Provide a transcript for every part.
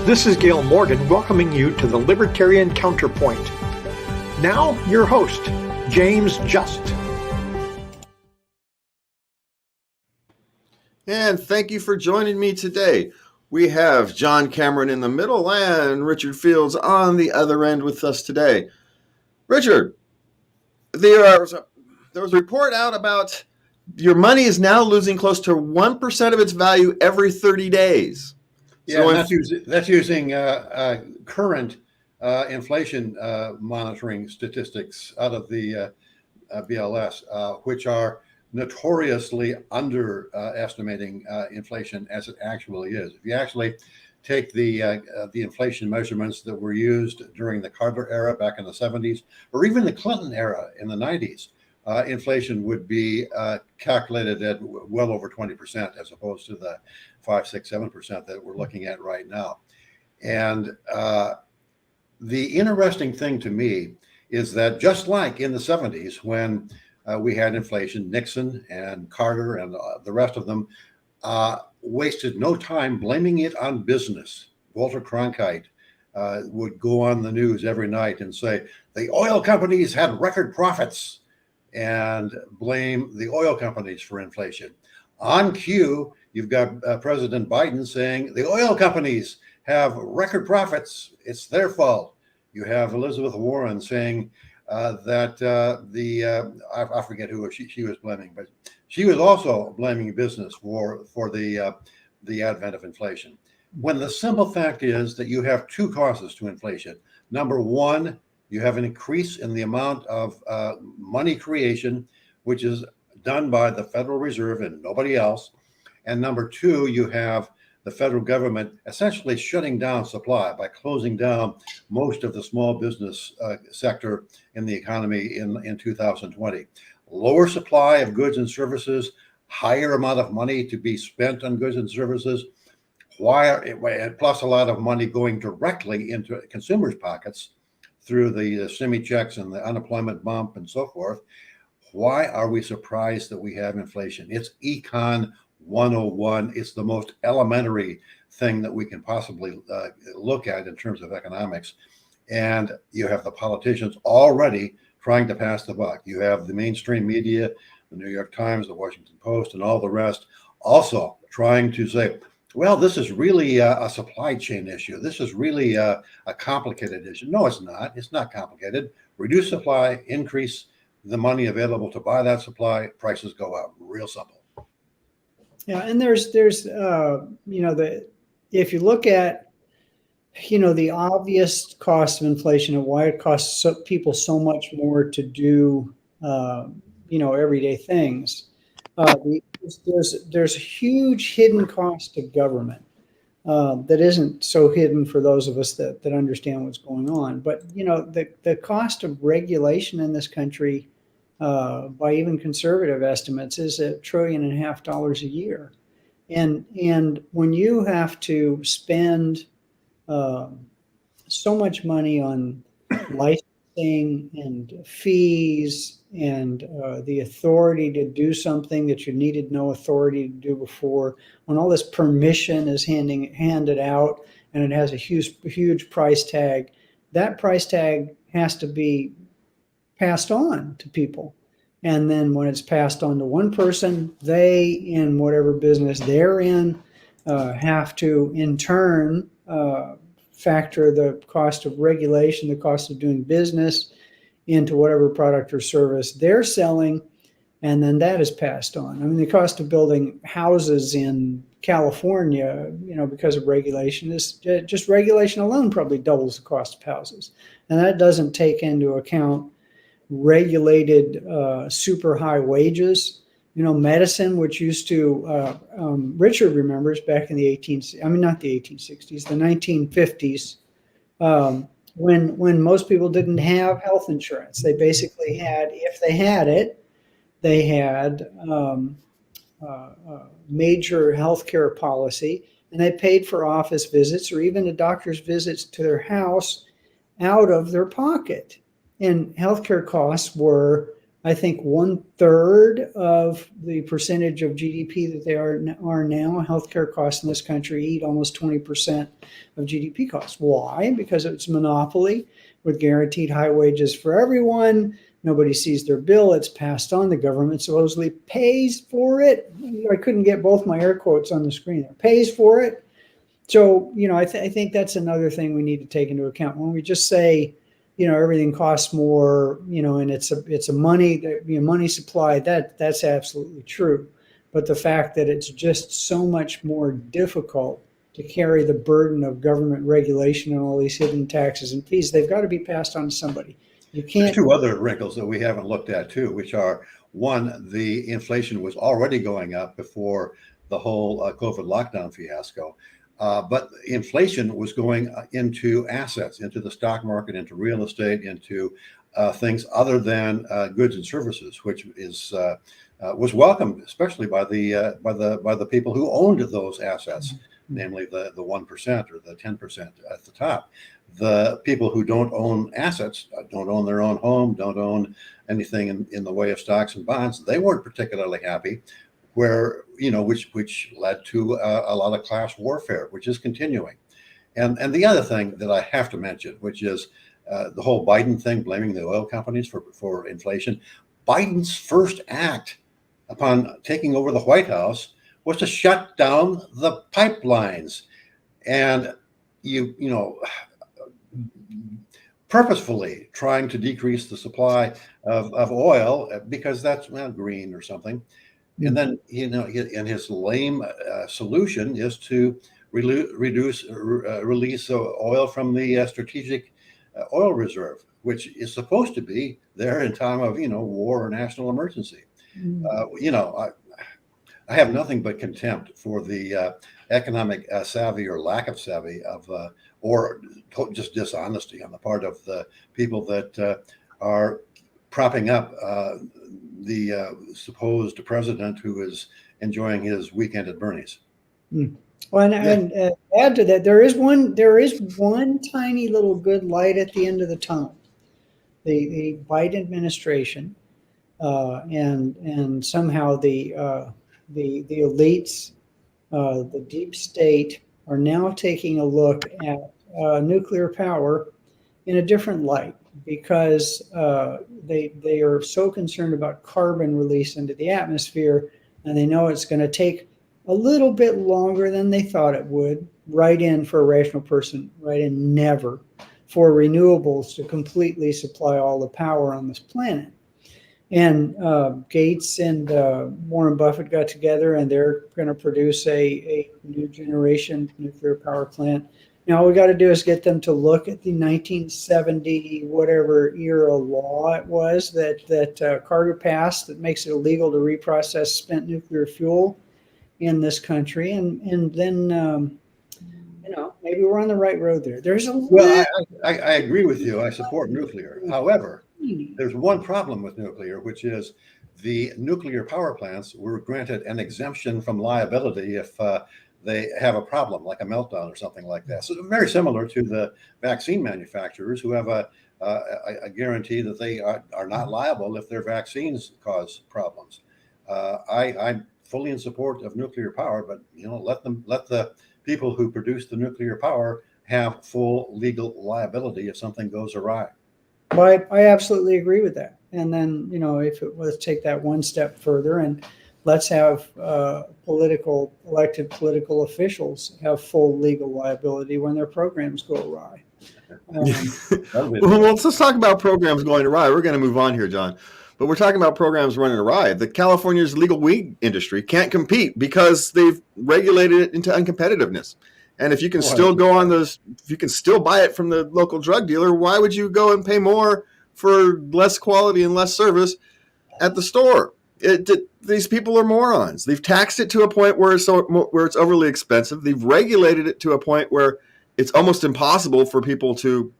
This is Gail Morgan welcoming you to the Libertarian Counterpoint. Now, your host, James Just. And thank you for joining me today. We have John Cameron in the middle and Richard Fields on the other end with us today. Richard, there was a report out about your money is now losing close to 1% of its value every 30 days. Yeah, so that's using current inflation monitoring statistics out of the BLS, which are notoriously underestimating inflation as it actually is. If you actually take the inflation measurements that were used during the Carter era back in the 70s, or even the Clinton era in the 90s, inflation would be calculated at well over 20%, as opposed to the 5, 6, 7% that we're looking at right now. And the interesting thing to me is that just like in the 70s, when we had inflation, Nixon and Carter and the rest of them wasted no time blaming it on business. Walter Cronkite would go on the news every night and say, the oil companies had record profits, and blame the oil companies for inflation. On cue, you've got President Biden saying the oil companies have record profits. It's their fault. You have Elizabeth Warren saying that I forget who she was blaming, but she was also blaming business for the advent of inflation. When the simple fact is that you have two causes to inflation. Number one, you have an increase in the amount of money creation, which is done by the Federal Reserve and nobody else. And number two, you have the federal government essentially shutting down supply by closing down most of the small business sector in the economy in 2020. Lower supply of goods and services, higher amount of money to be spent on goods and services, plus a lot of money going directly into consumers' pockets through the semi-checks and the unemployment bump and so forth. Why are we surprised that we have inflation? It's Econ 101. It's the most elementary thing that we can possibly look at in terms of economics. And you have the politicians already trying to pass the buck. You have the mainstream media, the New York Times, the Washington Post, and all the rest also trying to say, well, this is really a supply chain issue. This is really a complicated issue. No, it's not. It's not complicated. Reduce supply, increase the money available to buy that supply, prices go up. Real simple. Yeah, and there's if you look at the obvious cost of inflation and why it costs people so much more to do everyday things. There's a huge hidden cost of government that isn't so hidden for those of us that understand what's going on. But the cost of regulation in this country, by even conservative estimates, is $1.5 trillion a year, and when you have to spend so much money on licensing and fees and the authority to do something that you needed no authority to do before, when all this permission is handed out and it has a huge price tag, that price tag has to be passed on to people. And then when it's passed on to one person, they, in whatever business they're in, have to in turn factor the cost of regulation, the cost of doing business into whatever product or service they're selling, and then that is passed on. I mean, the cost of building houses in California, because of regulation, is just regulation alone probably doubles the cost of houses. And that doesn't take into account regulated super high wages. Medicine, which used to, Richard remembers back in the 1950s, when most people didn't have health insurance. They basically had, if they had it, they had major healthcare policy, and they paid for office visits or even a doctor's visits to their house out of their pocket. And healthcare costs were I think 1/3 of the percentage of GDP that they are now. Healthcare costs in this country eat almost 20% of GDP costs. Why? Because it's a monopoly with guaranteed high wages for everyone. Nobody sees their bill. It's passed on. The government supposedly pays for it. I couldn't get both my air quotes on the screen there. Pays for it. So, I think that's another thing we need to take into account when we just say, everything costs more, and it's a money supply. That's absolutely true. But the fact that it's just so much more difficult to carry the burden of government regulation and all these hidden taxes and fees, they've got to be passed on to somebody. You can't. There's two other wrinkles that we haven't looked at too, which are, one, the inflation was already going up before the whole COVID lockdown fiasco. But inflation was going into assets, into the stock market, into real estate, into things other than goods and services, which was welcomed, especially by the people who owned those assets, namely the 1% or the 10% at the top. The people who don't own assets, don't own their own home, don't own anything in the way of stocks and bonds, they weren't particularly happy. Which led to a lot of class warfare, which is continuing. And the other thing that I have to mention, which is the whole Biden thing, blaming the oil companies for inflation. Biden's first act upon taking over the White House was to shut down the pipelines, and purposefully trying to decrease the supply of oil because that's green or something. And then, and his lame solution is to release oil from the strategic oil reserve, which is supposed to be there in time of, war or national emergency. I have nothing but contempt for the economic savvy or lack of savvy or just dishonesty on the part of the people that are propping up the supposed president who is enjoying his weekend at Bernie's. Well, and add to that, there is one tiny little good light at the end of the tunnel. The Biden administration and somehow the elites, the deep state, are now taking a look at nuclear power in a different light, because they are so concerned about carbon release into the atmosphere, and they know it's going to take a little bit longer than they thought it would. Right in for a rational person, right in never for renewables to completely supply all the power on this planet. And Gates and Warren Buffett got together, and they're going to produce a new generation nuclear power plant. Now, all we got to do is get them to look at the 1970 whatever era law it was that Carter passed that makes it illegal to reprocess spent nuclear fuel in this country, and then maybe we're on the right road there. There's a well, I agree with you. I support nuclear. However, there's one problem with nuclear, which is the nuclear power plants were granted an exemption from liability if they have a problem, like a meltdown or something like that. So very similar to the vaccine manufacturers, who have a guarantee that they are not liable if their vaccines cause problems. I'm fully in support of nuclear power, but let the people who produce the nuclear power have full legal liability if something goes awry. Well, I absolutely agree with that. And then, if it was take that one step further, and let's have elected political officials have full legal liability when their programs go awry. Well, let's talk about programs going awry. We're going to move on here, John. But we're talking about programs running awry. The California's legal weed industry can't compete because they've regulated it into uncompetitiveness. And if you can still go on those, if you can still buy it from the local drug dealer, why would you go and pay more for less quality and less service at the store? These people are morons. They've taxed it to a point where it's overly expensive. They've regulated it to a point where it's almost impossible for people who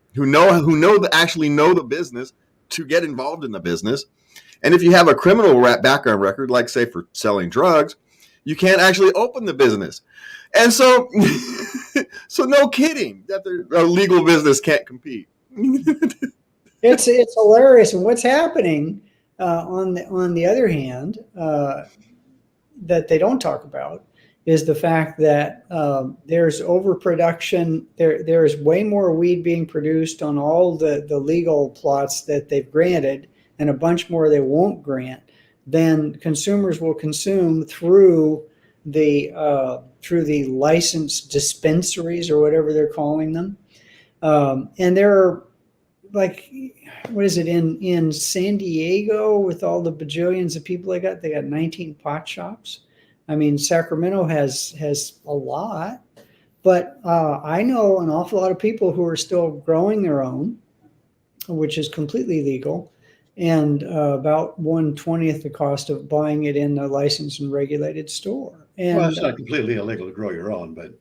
actually know the business to get involved in the business. And if you have a criminal background record, like say for selling drugs, you can't actually open the business. And so, no kidding that a legal business can't compete. It's hilarious. And what's happening, On the other hand, that they don't talk about is the fact that there's overproduction. There is way more weed being produced on all the legal plots that they've granted, and a bunch more they won't grant, than consumers will consume through the licensed dispensaries or whatever they're calling them. And there are, like, what is it, in San Diego, with all the bajillions of people they got 19 pot shops. I mean, Sacramento has a lot, but I know an awful lot of people who are still growing their own, which is completely legal, and about 1/20th the cost of buying it in a licensed and regulated store. And Well, it's not completely illegal to grow your own, but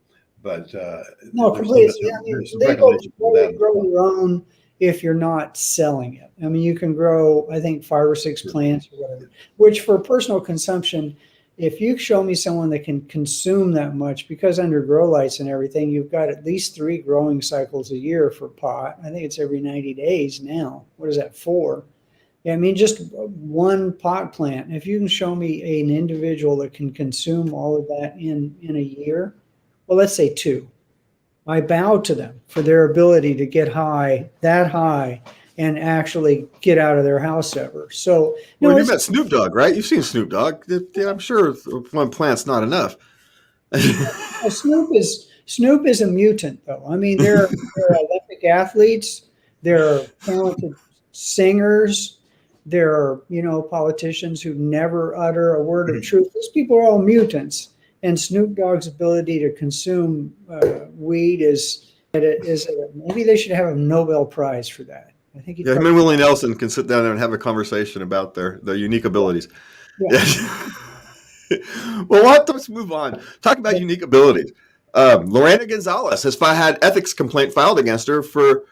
no, there's completely. I mean, there's legal regulations to for that as grow well. your own if you're not selling it. I mean, you can grow, I think, 5 or 6 plants or whatever, which for personal consumption, if you show me someone that can consume that much, because under grow lights and everything, you've got at least 3 growing cycles a year for pot. I think it's every 90 days now. What is that, 4? Yeah, I mean, just one pot plant. If you can show me an individual that can consume all of that in a year, well, let's say 2. I bow to them for their ability to get that high, and actually get out of their house ever. So, Well, you met Snoop Dogg, right? You've seen Snoop Dogg. Yeah, I'm sure one plant's not enough. well, Snoop is a mutant, though. I mean, they're Olympic athletes, they're talented singers, they're politicians who never utter a word of truth. These people are all mutants. And Snoop Dogg's ability to consume weed maybe they should have a Nobel Prize for that. I think him and Willie Nelson can sit down there and have a conversation about their unique abilities. Yeah. Well, let's move on. Talk about unique abilities. Lorena Gonzalez has had ethics complaint filed against her for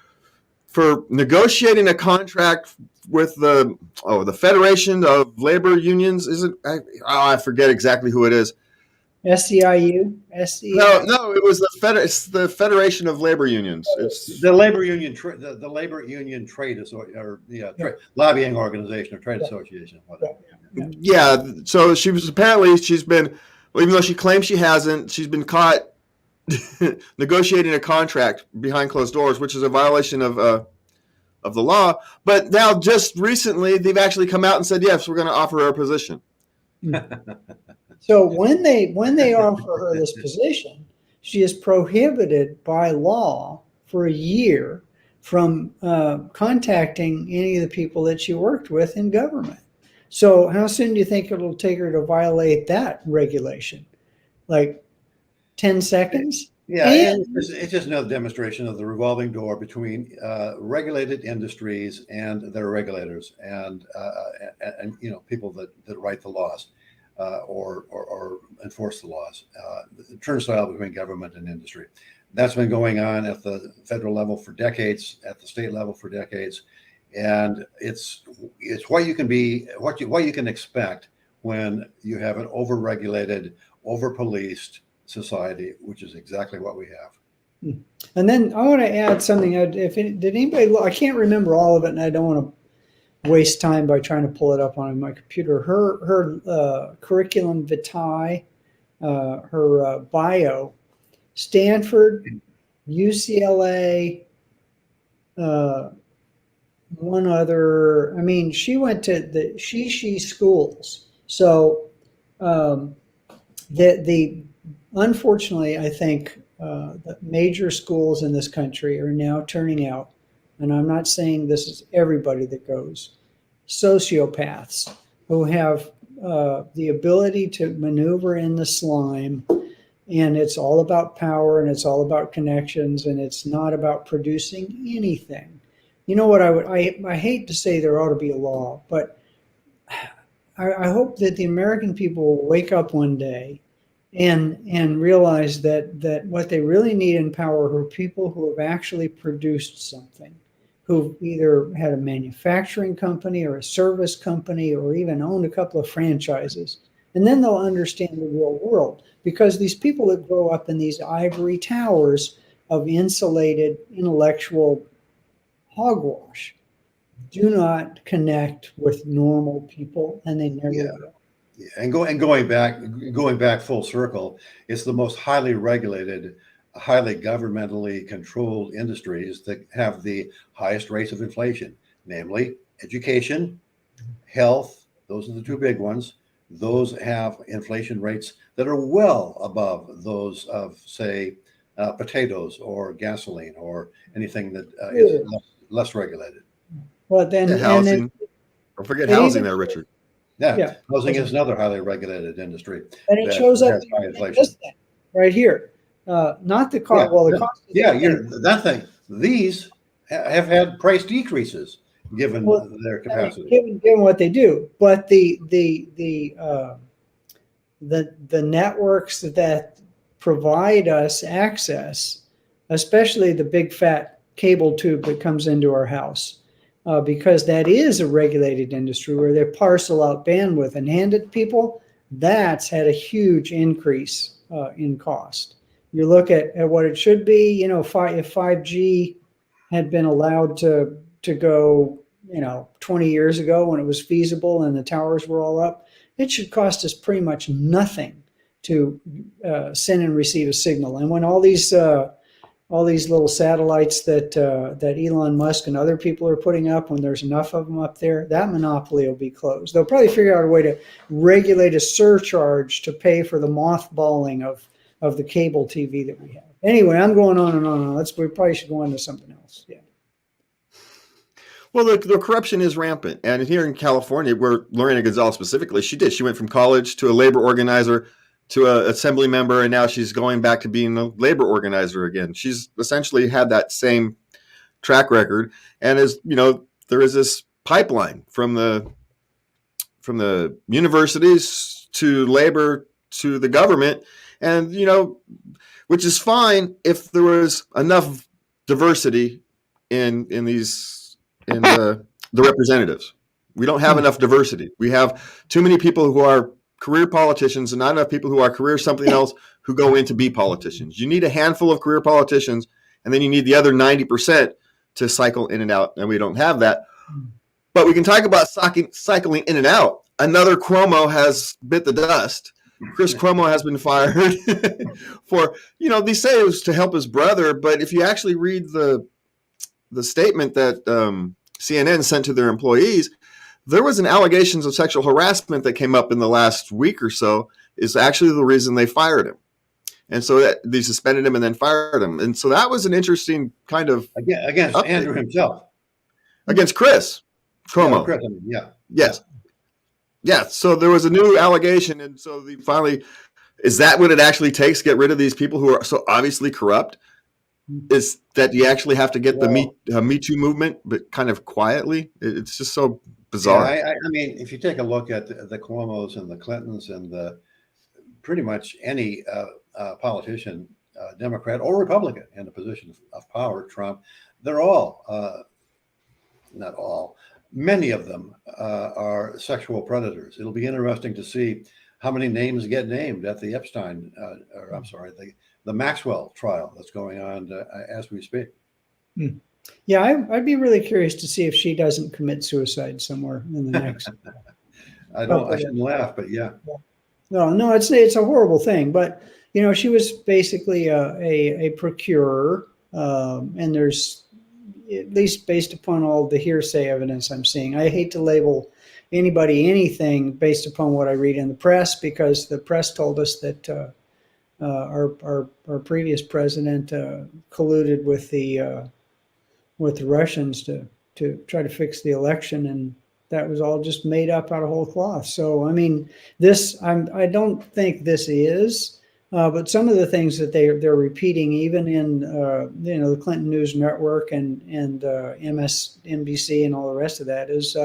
negotiating a contract with the Federation of Labor Unions. I forget exactly who it is. SEIU? No, it was it's the Federation of Labor Unions. It's the labor union, the labor union trade lobbying organization or trade association. Yeah. So she's been, even though she claims she hasn't, she's been caught negotiating a contract behind closed doors, which is a violation of the law. But now, just recently, they've actually come out and said, yes, we're going to offer her a position. So when they offer her this position, she is prohibited by law for a year from contacting any of the people that she worked with in government. So how soon do you think it'll take her to violate that regulation? Like 10 seconds? Yeah, and it's just another demonstration of the revolving door between regulated industries and their regulators, and people that write the laws. Or enforce the laws, the turnstile between government and industry. That's been going on at the federal level for decades, at the state level for decades, and it's what you can expect when you have an overregulated, overpoliced society, which is exactly what we have. And then I want to add something. Did anybody? I can't remember all of it, and I don't want to waste time by trying to pull it up on my computer. Her curriculum vitae, her bio, Stanford, UCLA, one other. I mean, she went to the she schools. So unfortunately, I think the major schools in this country are now turning out, and I'm not saying this is everybody that goes, sociopaths who have the ability to maneuver in the slime, and it's all about power, and it's all about connections, and it's not about producing anything. You know what, I hate to say there ought to be a law, but I hope that the American people will wake up one day and realize that what they really need in power are people who have actually produced something, who've either had a manufacturing company or a service company or even owned a couple of franchises. And then they'll understand the real world, because these people that grow up in these ivory towers of insulated intellectual hogwash, do not connect with normal people, and they never Yeah. will. Yeah, and going back full circle, it's the most highly regulated, highly governmentally controlled industries that have the highest rates of inflation, namely education, health. Those are the two big ones. Those have inflation rates that are well above those of, say, potatoes or gasoline or anything that is Sure. less regulated. But then, Yeah, and then housing. Don't forget it housing even, there, Richard. Yeah, yeah, housing is another highly regulated industry and it that shows up has high in inflation. this thing right here. Not the Yeah, cost. Well, the cost of yeah, living. that thing. These have had price decreases given Well, their I mean, capacity. given what they do, but the networks that provide us access, especially the big fat cable tube that comes into our house, because that is a regulated industry where they parcel out bandwidth and hand it to people. That's had a huge increase in cost. You look at what it should be. If 5G had been allowed to go, 20 years ago when it was feasible and the towers were all up, it should cost us pretty much nothing to send and receive a signal. And when all these little satellites that Elon Musk and other people are putting up, when there's enough of them up there, that monopoly will be closed. They'll probably figure out a way to regulate a surcharge to pay for the mothballing of the cable TV that we have. Anyway, I'm going on and on and on. We probably should go on to something else. Yeah. Well, the corruption is rampant. And here in California, where Lorena Gonzalez specifically, she went from college to a labor organizer to an assembly member, and now she's going back to being a labor organizer again. She's essentially had that same track record. And there is this pipeline from the universities to labor to the government. And, which is fine if there was enough diversity in the representatives. We don't have enough diversity. We have too many people who are career politicians and not enough people who are career something else who go in to be politicians. You need a handful of career politicians, and then you need the other 90% to cycle in and out, and we don't have that. But we can talk about cycling in and out. Another Cuomo has bit the dust. Chris Cuomo has been fired for, they say it was to help his brother, but if you actually read the statement that CNN sent to their employees, there was an allegations of sexual harassment that came up in the last week or so is actually the reason they fired him. And so they suspended him and then fired him. And so that was an interesting kind of Against update. Andrew himself. Against Chris Cuomo. Yeah, Chris, yeah. Yes. Yeah. So there was a new allegation. And so finally, is that what it actually takes to get rid of these people who are so obviously corrupt? Is that you actually have to get the Me Too movement, but kind of quietly? It's just so bizarre. Yeah, I mean, if you take a look at the Cuomos and the Clintons and pretty much any politician, Democrat or Republican in a position of power, Trump, they're all, not all, many of them are sexual predators. It'll be interesting to see how many names get named at the Epstein, or I'm sorry, the Maxwell trial that's going on as we speak. Yeah, I'd be really curious to see if she doesn't commit suicide somewhere in the next. I shouldn't laugh, but yeah. No, it's a horrible thing. But she was basically a procurer, and there's, at least based upon all the hearsay evidence I'm seeing, I hate to label anybody anything based upon what I read in the press, because the press told us that our previous president colluded with the Russians to try to fix the election, and that was all just made up out of whole cloth. So I mean, I don't think this is, but some of the things that they're repeating, even in the Clinton News Network and MSNBC and all the rest of that, is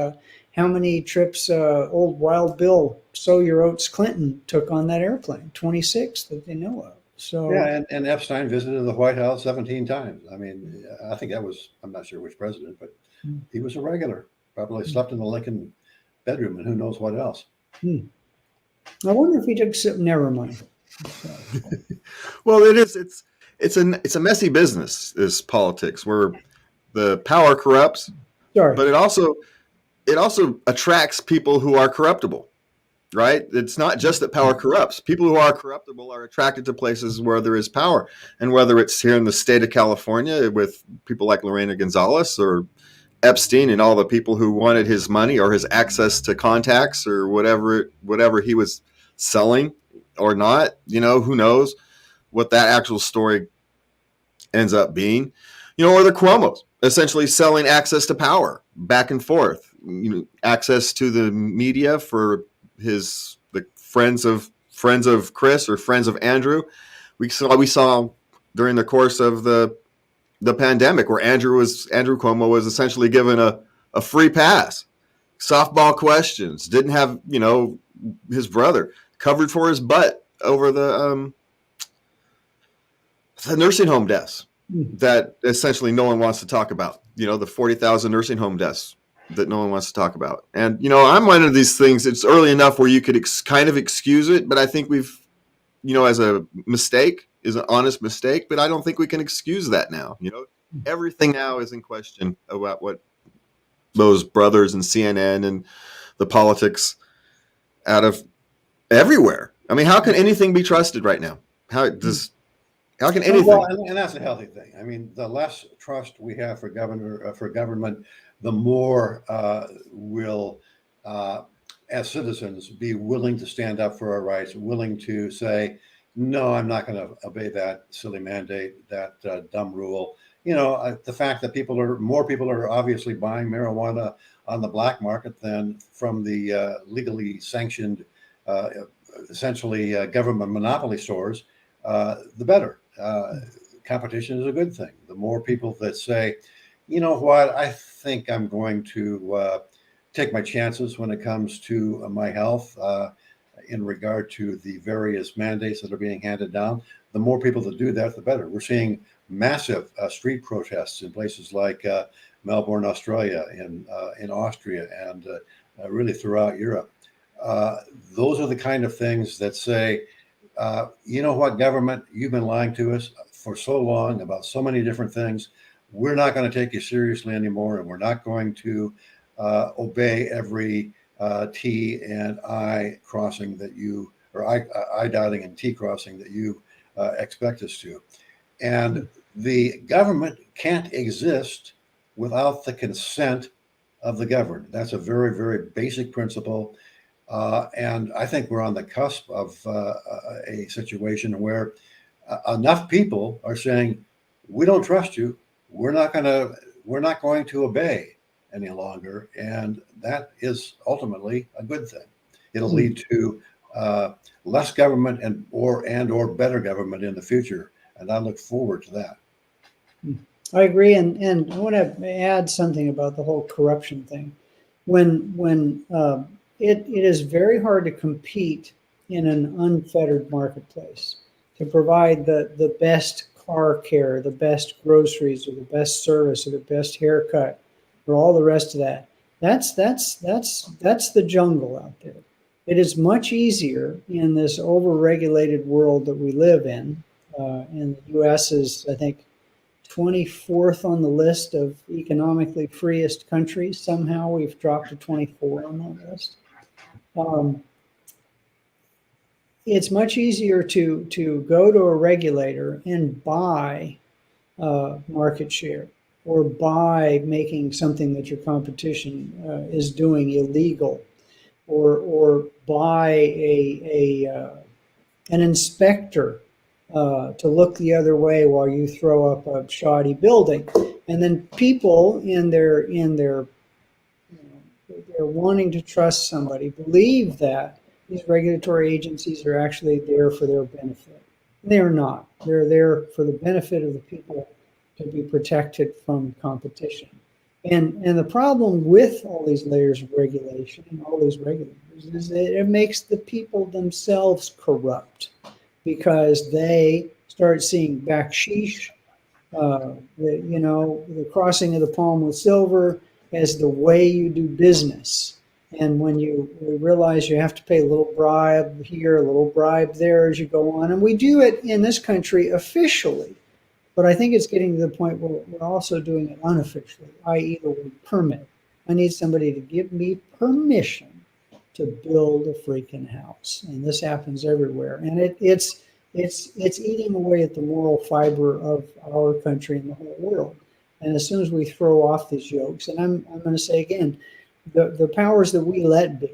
how many trips old Wild Bill Sow Your Oats Clinton took on that airplane? 26 that they know of. So yeah, and Epstein visited the White House 17 times. I mean, I think I'm not sure which president, but he was a regular. Probably slept in the Lincoln bedroom and who knows what else. I wonder if he took some. Never mind. So. Well, it's a messy business, is politics, where the power corrupts, Sorry. But it also attracts people who are corruptible, right? It's not just that power corrupts. People who are corruptible are attracted to places where there is power. And whether it's here in the state of California with people like Lorena Gonzalez or Epstein and all the people who wanted his money or his access to contacts or whatever he was selling or not, who knows what that actual story ends up being, or the Cuomos essentially selling access to power back and forth, access to the media for the friends of Chris or friends of Andrew. We saw during the course of the pandemic where Andrew Cuomo was essentially given a free pass, softball questions, didn't have, his brother covered for his butt over the nursing home deaths that essentially no one wants to talk about, the 40,000 nursing home deaths that no one wants to talk about. And, I'm one of these things, it's early enough where you could kind of excuse it, but I think we've, as a mistake, is an honest mistake, but I don't think we can excuse that now. Everything now is in question about what those brothers and CNN and the politics out of everywhere. I mean, how can anything be trusted right now? How can anything? Well, and that's a healthy thing. I mean, the less trust we have for government, the more will, as citizens, be willing to stand up for our rights, willing to say, no, I'm not going to obey that silly mandate, that dumb rule. The fact that more people are obviously buying marijuana on the black market than from the legally sanctioned, essentially government monopoly stores, the better. Competition is a good thing. The more people that say, you know what, I think I'm going to take my chances when it comes to my health in regard to the various mandates that are being handed down, the more people that do that, the better. We're seeing massive street protests in places like Melbourne, Australia, in Austria, and really throughout Europe. Those are the kind of things that say, you know what, government, you've been lying to us for so long about so many different things. We're not going to take you seriously anymore, and we're not going to obey every T and I crossing that you, or I dotting and T crossing that you expect us to. And the government can't exist without the consent of the governed. That's a very, very basic principle. And I think we're on the cusp of a situation where enough people are saying, we don't trust you. We're not going to obey any longer. And that is ultimately a good thing. It'll lead to less government and or better government in the future. And I look forward to that. I agree. And I want to add something about the whole corruption thing. When it is very hard to compete in an unfettered marketplace to provide the best car care, the best groceries, or the best service, or the best haircut, or all the rest of that. That's the jungle out there. It is much easier in this overregulated world that we live in. And the U.S. is, I think, 24th on the list of economically freest countries. Somehow we've dropped to 24 on that list. It's much easier to go to a regulator and buy market share, or buy making something that your competition is doing illegal, or buy an inspector to look the other way while you throw up a shoddy building. And then people in their they're wanting to trust somebody, believe that these regulatory agencies are actually there for their benefit. They are not. They're there for the benefit of the people to be protected from competition. And the problem with all these layers of regulation and all these regulators is that it makes the people themselves corrupt, because they start seeing baksheesh, the crossing of the palm with silver, as the way you do business. And when you realize you have to pay a little bribe here, a little bribe there as you go on, and we do it in this country officially. But I think it's getting to the point where we're also doing it unofficially, i.e. the word permit. I need somebody to give me permission to build a freaking house. And this happens everywhere. And it's eating away at the moral fiber of our country and the whole world. And as soon as we throw off these yokes, and I'm going to say again, the powers that we let be,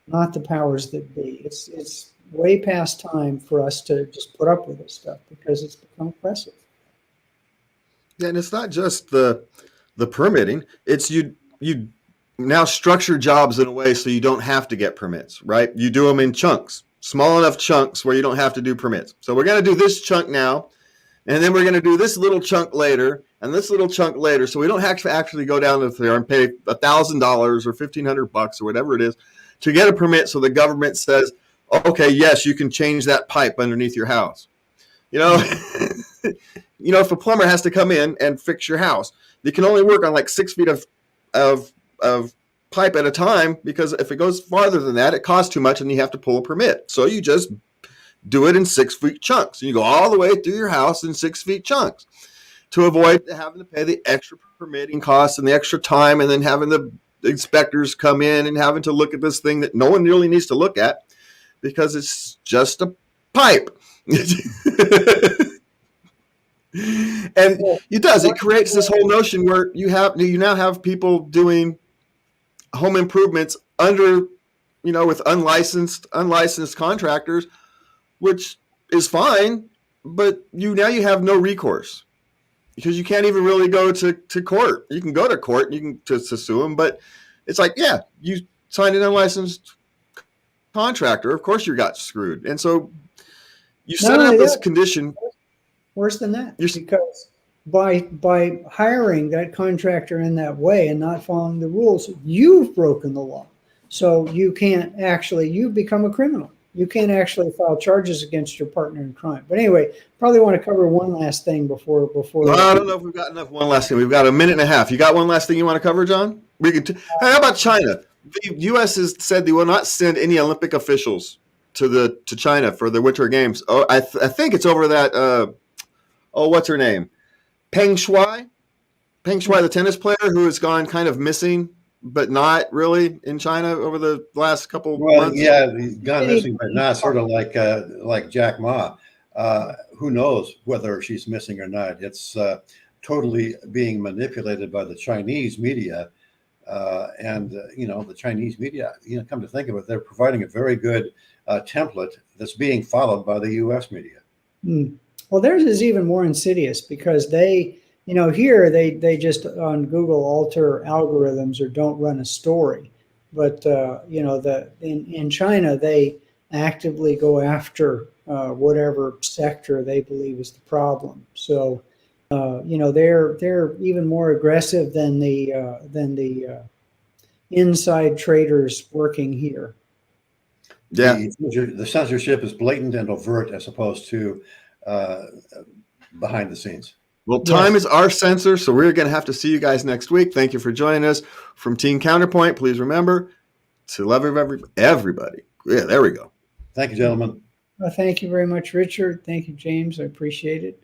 not the powers that be. It's way past time for us to just put up with this stuff because it's become oppressive. Yeah, and it's not just the permitting. It's you now structure jobs in a way so you don't have to get permits, right? You do them in chunks, small enough chunks where you don't have to do permits. So we're going to do this chunk now, and then we're going to do this little chunk later, and this little chunk later. So we don't have to actually go down to there and pay $1,000 or $1,500 or whatever it is to get a permit. So the government says, okay, yes, you can change that pipe underneath your house. You know, if a plumber has to come in and fix your house, they can only work on like 6 feet of pipe at a time, because if it goes farther than that, it costs too much and you have to pull a permit. So you just do it in 6 feet chunks. You go all the way through your house in 6 feet chunks to avoid having to pay the extra permitting costs and the extra time, and then having the inspectors come in and having to look at this thing that no one really needs to look at because it's just a pipe. And it creates this whole notion where you now have people doing home improvements under, with unlicensed contractors, which is fine, but you have no recourse because you can't even really go to court. You can go to court, you can to sue them, but it's like, yeah, you signed an unlicensed contractor, of course you got screwed. And so you set up this condition. Worse than that, because by hiring that contractor in that way and not following the rules, you've broken the law. So you become a criminal. You can't actually file charges against your partner in crime. But anyway, probably want to cover one last thing before. Well, I don't know if we've got enough. One last thing. We've got a minute and a half. You got one last thing you want to cover, John? We can. How about China? The U.S. has said they will not send any Olympic officials to China for the Winter Games. Oh, I think it's over that. What's her name? Peng Shuai, the tennis player who has gone kind of missing, but not really in China over the last couple months. Yeah, he's gone missing, but not sort of like Jack Ma. Who knows whether she's missing or not? It's totally being manipulated by the Chinese media. The Chinese media, come to think of it, they're providing a very good template that's being followed by the U.S. media. Well, theirs is even more insidious because they here they just on Google alter algorithms or don't run a story, but in China they actively go after whatever sector they believe is the problem. So they're even more aggressive than the inside traders working here. Yeah, the censorship is blatant and overt as opposed to behind the scenes. Well, time is our censor, so we're going to have to see you guys next week. Thank you for joining us from Team Counterpoint. Please remember to love everybody. Yeah, there we go. Thank you, gentlemen. Well, thank you very much, Richard. Thank you, James. I appreciate it.